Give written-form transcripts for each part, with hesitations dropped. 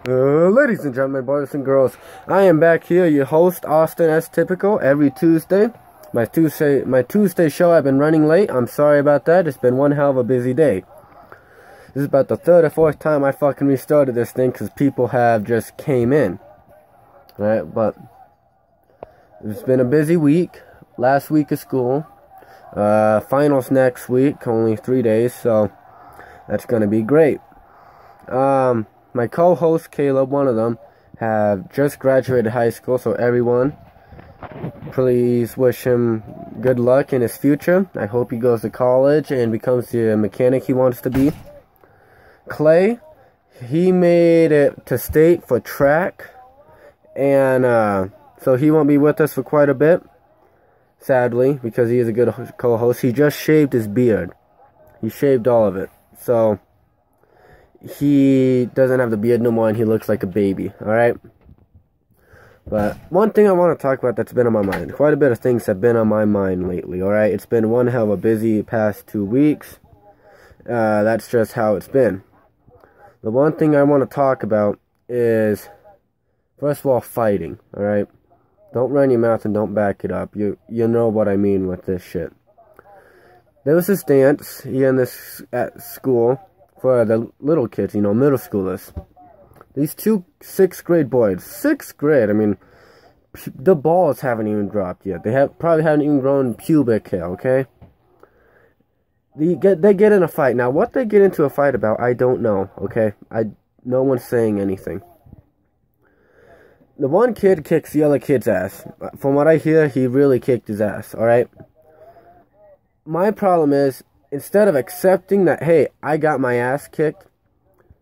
Ladies and gentlemen, boys and girls, I am back here, your host, Austin, as typical, every Tuesday. My Tuesday show, I've been running late. I'm sorry about that. It's been one hell of a busy day. This is about the third or fourth time I fucking restarted this thing because people have just came in. Right, but it's been a busy week. Last week of school. Finals next week, only 3 days, so that's gonna be great. My co-host, Caleb, one of them, have just graduated high school, so everyone, please wish him good luck in his future. I hope he goes to college and becomes the mechanic he wants to be. Clay, he made it to state for track, and so he won't be with us for quite a bit, sadly, because he is a good co-host. He just shaved his beard. He shaved all of it, so he doesn't have the beard no more and he looks like a baby, alright? But one thing I want to talk about that's been on my mind. Quite a bit of things have been on my mind lately, alright? It's been one hell of a busy past 2 weeks. That's just how it's been. The one thing I want to talk about is, first of all, fighting, alright? Don't run your mouth and don't back it up. You know what I mean with this shit. There was this dance here in this at school for the little kids, you know, middle schoolers. These two 6th grade boys. 6th grade, I mean, the balls haven't even dropped yet. They probably haven't even grown pubic hair, okay? They get in a fight. Now, what they get into a fight about, I don't know, okay? No one's saying anything. The one kid kicks the other kid's ass. From what I hear, he really kicked his ass, alright? My problem is, instead of accepting that, hey, I got my ass kicked,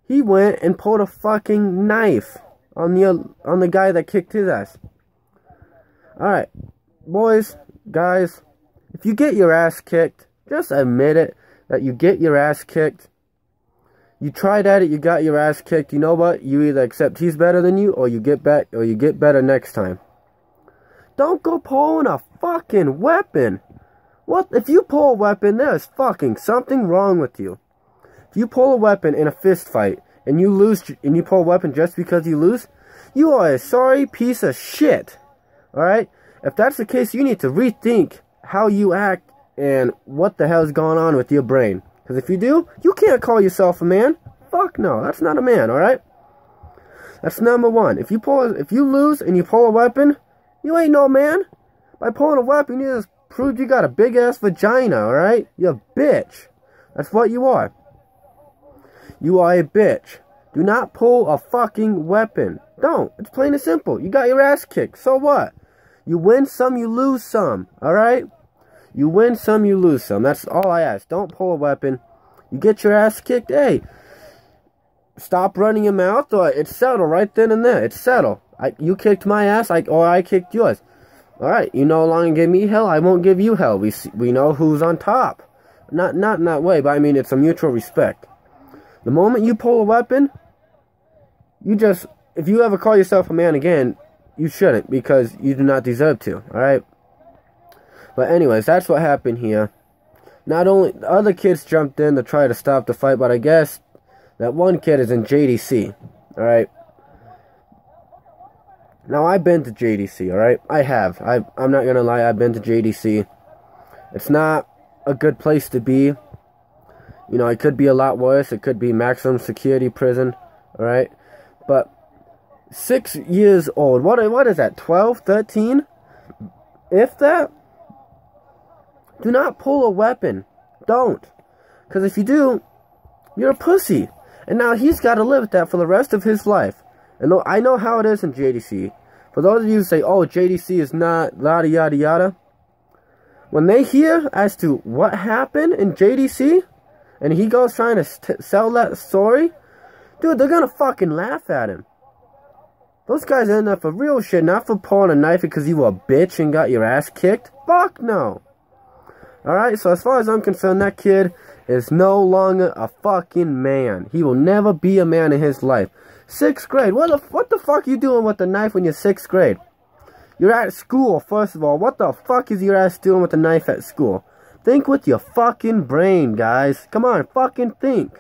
he went and pulled a fucking knife on the guy that kicked his ass. Alright, boys, guys, if you get your ass kicked, just admit it, that you get your ass kicked. You tried at it, you got your ass kicked, you know what? You either accept he's better than you, or you get better next time. Don't go pulling a fucking weapon. What? If you pull a weapon, there's fucking something wrong with you. If you pull a weapon in a fist fight, and you lose, and you pull a weapon just because you lose, you are a sorry piece of shit. Alright? If that's the case, you need to rethink how you act, and what the hell's going on with your brain. Because if you do, you can't call yourself a man. Fuck no, that's not a man, alright? That's number one. If you lose, and you pull a weapon, you ain't no man. By pulling a weapon, you just proved you got a big ass vagina, alright? You're a bitch. That's what you are. You are a bitch. Do not pull a fucking weapon. Don't. It's plain and simple. You got your ass kicked. So what? You win some, you lose some, alright? You win some, you lose some. That's all I ask. Don't pull a weapon. You get your ass kicked, hey, stop running your mouth, or it's settled right then and there. It's settled. You kicked my ass, or I kicked yours. Alright, you no longer give me hell, I won't give you hell. We know who's on top. Not in that way, but I mean it's a mutual respect. The moment you pull a weapon, if you ever call yourself a man again, you shouldn't, because you do not deserve to, alright? But anyways, that's what happened here. Not only, the other kids jumped in to try to stop the fight, but I guess that one kid is in JDC, alright? Now, I've been to JDC, alright? I have. I'm not gonna lie, I've been to JDC. It's not a good place to be. You know, it could be a lot worse. It could be maximum security prison, alright? But 6 years old, what is that, 12, 13? If that? Do not pull a weapon. Don't. Because if you do, you're a pussy. And now he's got to live with that for the rest of his life. And I know how it is in JDC. For those of you who say, oh, JDC is not yada yada yada. When they hear as to what happened in JDC, and he goes trying to sell that story, dude, they're going to fucking laugh at him. Those guys end up for real shit, not for pulling a knife because you were a bitch and got your ass kicked. Fuck no. Alright, so as far as I'm concerned, that kid is no longer a fucking man. He will never be a man in his life. 6th grade. What the fuck are you doing with the knife when you're 6th grade? You're at school, first of all. What the fuck is your ass doing with a knife at school? Think with your fucking brain, guys. Come on, fucking think.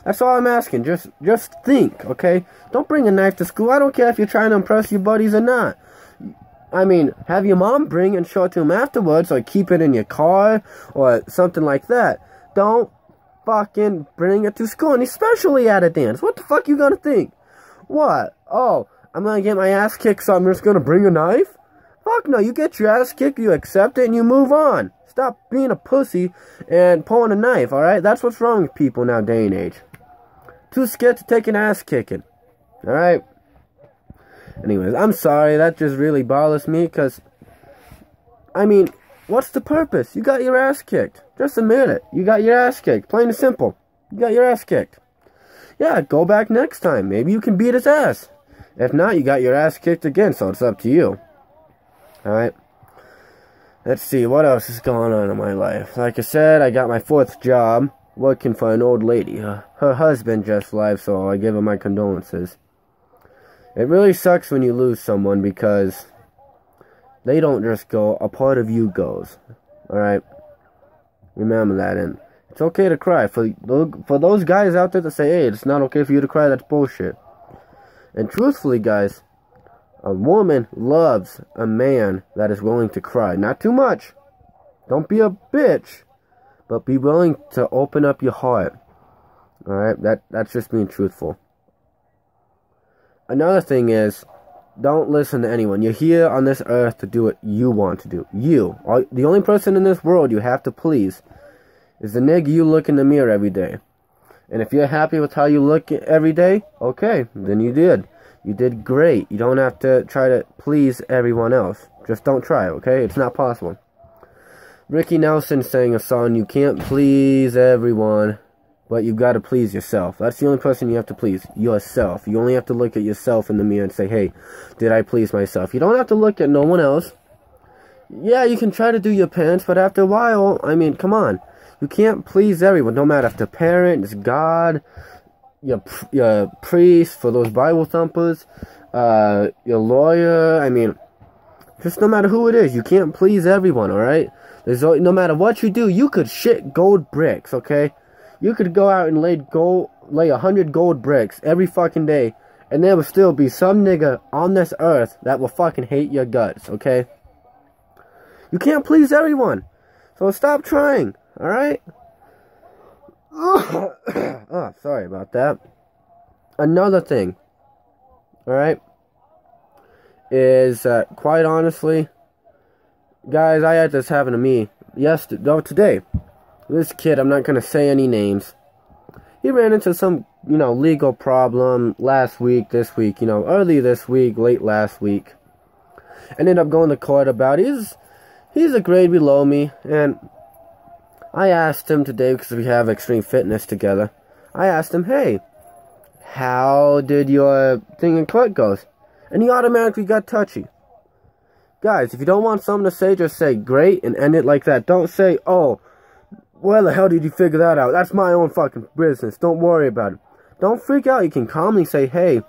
That's all I'm asking. Just think, okay? Don't bring a knife to school. I don't care if you're trying to impress your buddies or not. I mean, have your mom bring and show it to him afterwards, or keep it in your car, or something like that. Don't fucking bring it to school, and especially at a dance. What the fuck you gonna think? What? Oh, I'm gonna get my ass kicked, so I'm just gonna bring a knife? Fuck no, you get your ass kicked, you accept it, and you move on. Stop being a pussy and pulling a knife, alright? That's what's wrong with people now, day and age. Too scared to take an ass kicking. Alright? Anyways, I'm sorry, that just really bothers me, because, I mean, what's the purpose? You got your ass kicked. Just admit it. You got your ass kicked. Plain and simple. You got your ass kicked. Yeah, go back next time. Maybe you can beat his ass. If not, you got your ass kicked again, so it's up to you. Alright? Let's see, what else is going on in my life? Like I said, I got my 4th job, working for an old lady. Her husband just left, so I give her my condolences. It really sucks when you lose someone, because they don't just go, a part of you goes. Alright? Remember that, and it's okay to cry. For those guys out there that say, hey, it's not okay for you to cry, that's bullshit. And truthfully, guys, a woman loves a man that is willing to cry. Not too much. Don't be a bitch, but be willing to open up your heart. Alright? That's just being truthful. Another thing is, don't listen to anyone. You're here on this earth to do what you want to do. You. The only person in this world you have to please is the nigga you look in the mirror every day. And if you're happy with how you look every day, okay, then you did. You did great. You don't have to try to please everyone else. Just don't try, okay? It's not possible. Ricky Nelson sang a song, you can't please everyone, but you gotta please yourself. That's the only person you have to please. Yourself. You only have to look at yourself in the mirror and say, hey, did I please myself? You don't have to look at no one else. Yeah, you can try to do your parents, but after a while, I mean, come on. You can't please everyone, no matter if the parents, God, your priest, for those Bible thumpers, your lawyer, I mean, just no matter who it is, you can't please everyone, alright? No matter what you do, you could shit gold bricks, okay? You could go out and lay 100 gold bricks every fucking day, and there will still be some nigga on this earth that will fucking hate your guts, okay? You can't please everyone, so stop trying, alright? Oh, sorry about that. Another thing, alright, is, quite honestly, guys, I had this happen to me today. This kid, I'm not going to say any names, he ran into some, legal problem last week, this week, early this week, late last week. Ended up going to court about it. He's a grade below me, and I asked him today, because we have extreme fitness together, I asked him, hey, how did your thing in court go? And he automatically got touchy. Guys, if you don't want something to say, just say great and end it like that. Don't say, oh, where the hell did you figure that out? That's my own fucking business. Don't worry about it. Don't freak out. You can calmly say, hey,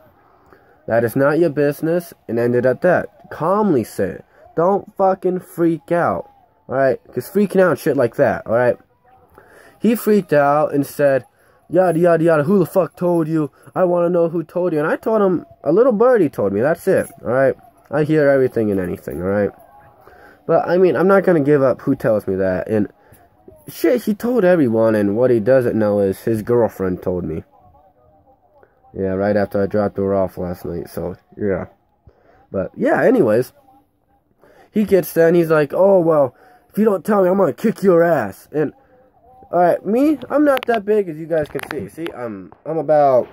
that is not your business, and end it at that. Calmly say it. Don't fucking freak out. Alright? Because freaking out shit like that. Alright? He freaked out and said, yada yada yada, who the fuck told you? I want to know who told you. And I told him, a little birdie told me. That's it. Alright? I hear everything and anything. Alright? But, I mean, I'm not going to give up who tells me that. And shit, he told everyone, and what he doesn't know is his girlfriend told me. Yeah, right after I dropped her off last night, so, yeah. But, yeah, anyways, he gets there, and he's like, oh, well, if you don't tell me, I'm gonna kick your ass. And, alright, me, I'm not that big, as you guys can see. See, I'm about,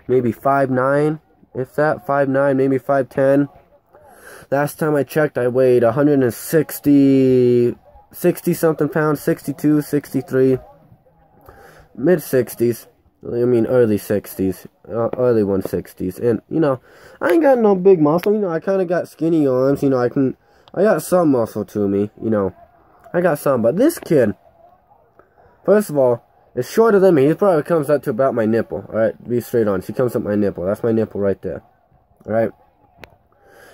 maybe 5'9", if that, 5'9", maybe 5'10". Last time I checked, I weighed 60-something pounds, 62, 63, mid-60s. I mean, early 60s, early 160s, and, I ain't got no big muscle, I kind of got skinny arms, I got some muscle to me, I got some, but this kid, first of all, is shorter than me. He probably comes up to about my nipple, alright, be straight on, he comes up my nipple, that's my nipple right there, alright,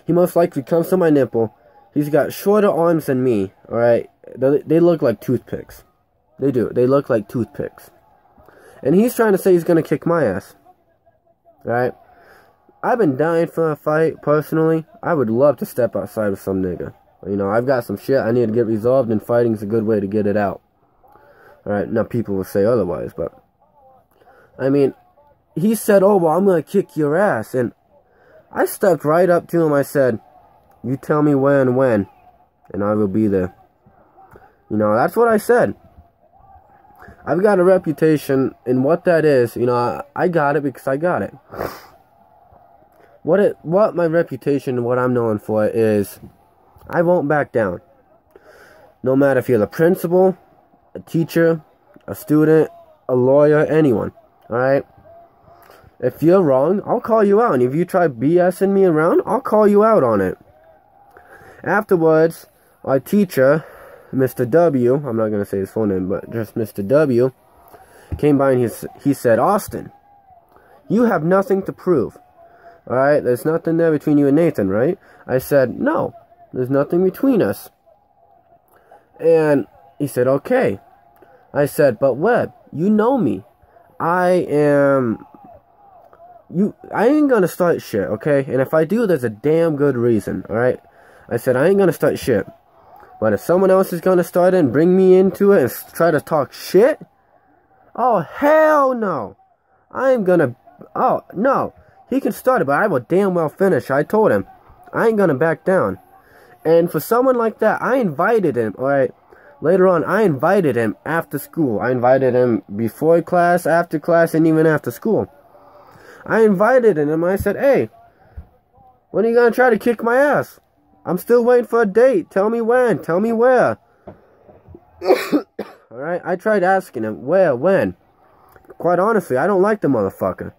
he most likely comes to my nipple. He's got shorter arms than me, alright, they look like toothpicks, they do, they look like toothpicks. And he's trying to say he's gonna kick my ass. Right? I've been dying for a fight, personally. I would love to step outside with some nigga. You know, I've got some shit I need to get resolved, and fighting's a good way to get it out. Alright, now people will say otherwise, but... I mean, he said, oh, well, I'm gonna kick your ass, and I stepped right up to him. I said, you tell me where and when, and I will be there. You know, that's what I said. I've got a reputation, and what that is, you know, I got it because I got it. What my reputation and what I'm known for is, I won't back down. No matter if you're the principal, a teacher, a student, a lawyer, anyone. Alright? If you're wrong, I'll call you out. And if you try BSing me around, I'll call you out on it. Afterwards, our teacher, Mr. W, I'm not going to say his full name, but just Mr. W, came by and he said, Austin, you have nothing to prove. Alright, there's nothing there between you and Nathan, right? I said, no, there's nothing between us. And he said, okay. I said, but Webb, you know me. I ain't gonna start shit, okay? And if I do, there's a damn good reason, alright? I said, I ain't gonna start shit. But if someone else is gonna start it and bring me into it and try to talk shit, oh, hell no. Oh, no. He can start it, but I will damn well finish. I told him, I ain't gonna back down. And for someone like that, I invited him, alright? Later on, I invited him after school. I invited him before class, after class, and even after school. I invited him. I said, hey, when are you gonna try to kick my ass? I'm still waiting for a date. Tell me when. Tell me where. Alright, I tried asking him, where, when. Quite honestly, I don't like the motherfucker.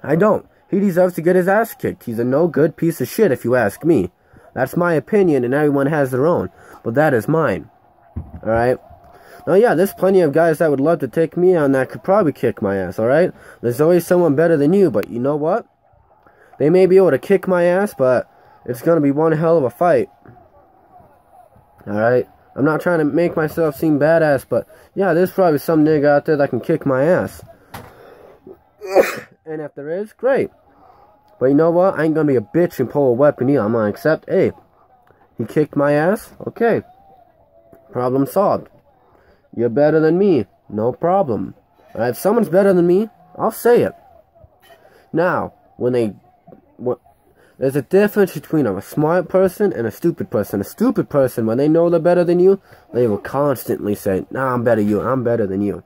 I don't. He deserves to get his ass kicked. He's a no good piece of shit if you ask me. That's my opinion, and everyone has their own. But that is mine. Alright? Now, yeah, there's plenty of guys that would love to take me on that could probably kick my ass, alright? There's always someone better than you, but you know what? They may be able to kick my ass, but it's gonna be one hell of a fight. Alright? I'm not trying to make myself seem badass, but yeah, there's probably some nigga out there that can kick my ass. And if there is, great. But you know what? I ain't gonna be a bitch and pull a weapon either. I'm gonna accept, hey, he kicked my ass? Okay. Problem solved. You're better than me. No problem. If someone's better than me, I'll say it. Now, there's a difference between a smart person and a stupid person. A stupid person, when they know they're better than you, they will constantly say, nah, I'm better than you. I'm better than you.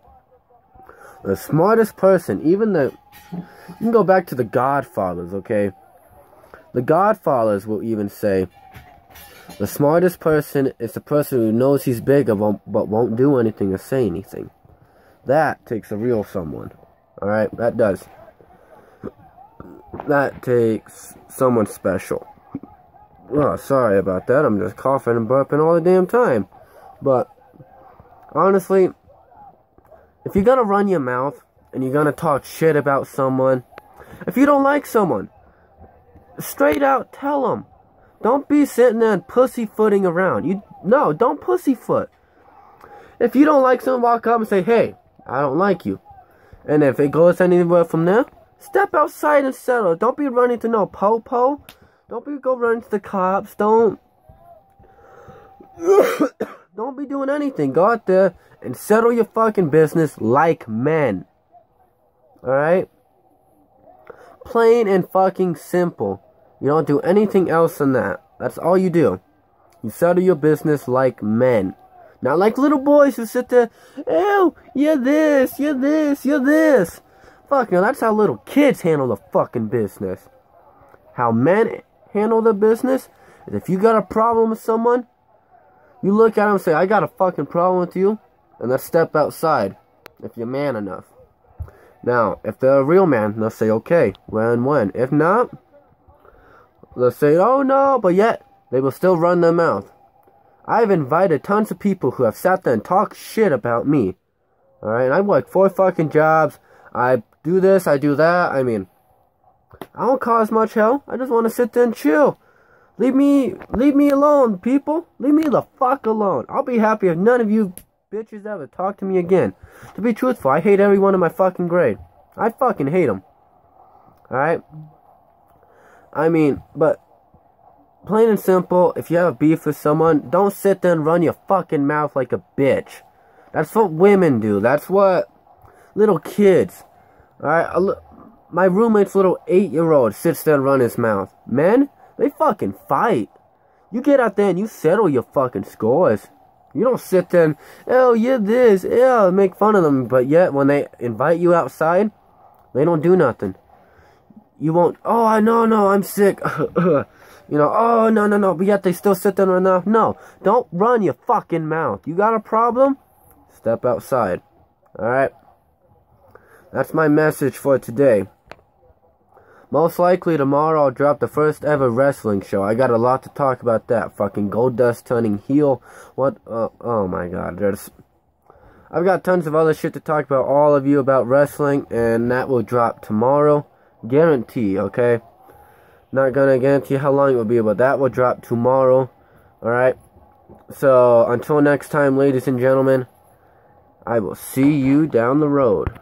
The smartest person, even you can go back to the Godfathers, okay? The Godfathers will even say, the smartest person is the person who knows he's big but won't do anything or say anything. That takes a real someone. Alright, that does. That takes someone special. Oh, sorry about that. I'm just coughing and burping all the damn time. But, honestly, if you're gonna run your mouth and you're gonna talk shit about someone, if you don't like someone, straight out tell them. Don't be sitting there and pussyfooting around. No, don't pussyfoot. If you don't like someone, walk up and say, hey, I don't like you. And if it goes anywhere from there, step outside and settle. Don't be running to no po-po. Don't be go running to the cops. Don't be doing anything. Go out there and settle your fucking business like men. Alright? Plain and fucking simple. You don't do anything else than that. That's all you do. You settle your business like men. Not like little boys who sit there, ew, you're this, you're this, you're this. Fuck, you know, that's how little kids handle the fucking business. How men handle the business is if you got a problem with someone, you look at them and say, I got a fucking problem with you, and let's step outside, if you're man enough. Now, if they're a real man, they'll say, okay, when. If not, they'll say, oh no, but yet, they will still run their mouth. I've invited tons of people who have sat there and talked shit about me. Alright, and I work 4 fucking jobs. I do this, I do that. I mean, I don't cause much hell. I just want to sit there and chill. Leave me alone, people. Leave me the fuck alone. I'll be happy if none of you bitches ever talk to me again. To be truthful, I hate everyone in my fucking grade. I fucking hate them. Alright? I mean, but plain and simple, if you have a beef with someone, don't sit there and run your fucking mouth like a bitch. That's what women do. That's what little kids. Alright? My roommate's little 8-year-old sits there and runs his mouth. Men, they fucking fight. You get out there and you settle your fucking scores. You don't sit there and, oh, you're this, yeah, make fun of them. But yet, when they invite you outside, they don't do nothing. You won't, oh, no, I'm sick. You know, oh, no. But yet they still sit there and run their mouth. No, don't run your fucking mouth. You got a problem? Step outside. Alright? That's my message for today. Most likely tomorrow I'll drop the first ever wrestling show. I got a lot to talk about that. Fucking Goldust turning heel. What? Oh my god. I've got tons of other shit to talk about all of you about wrestling. And that will drop tomorrow. Guarantee, okay? Not gonna guarantee how long it will be, but that will drop tomorrow. Alright? So, until next time, ladies and gentlemen, I will see you down the road.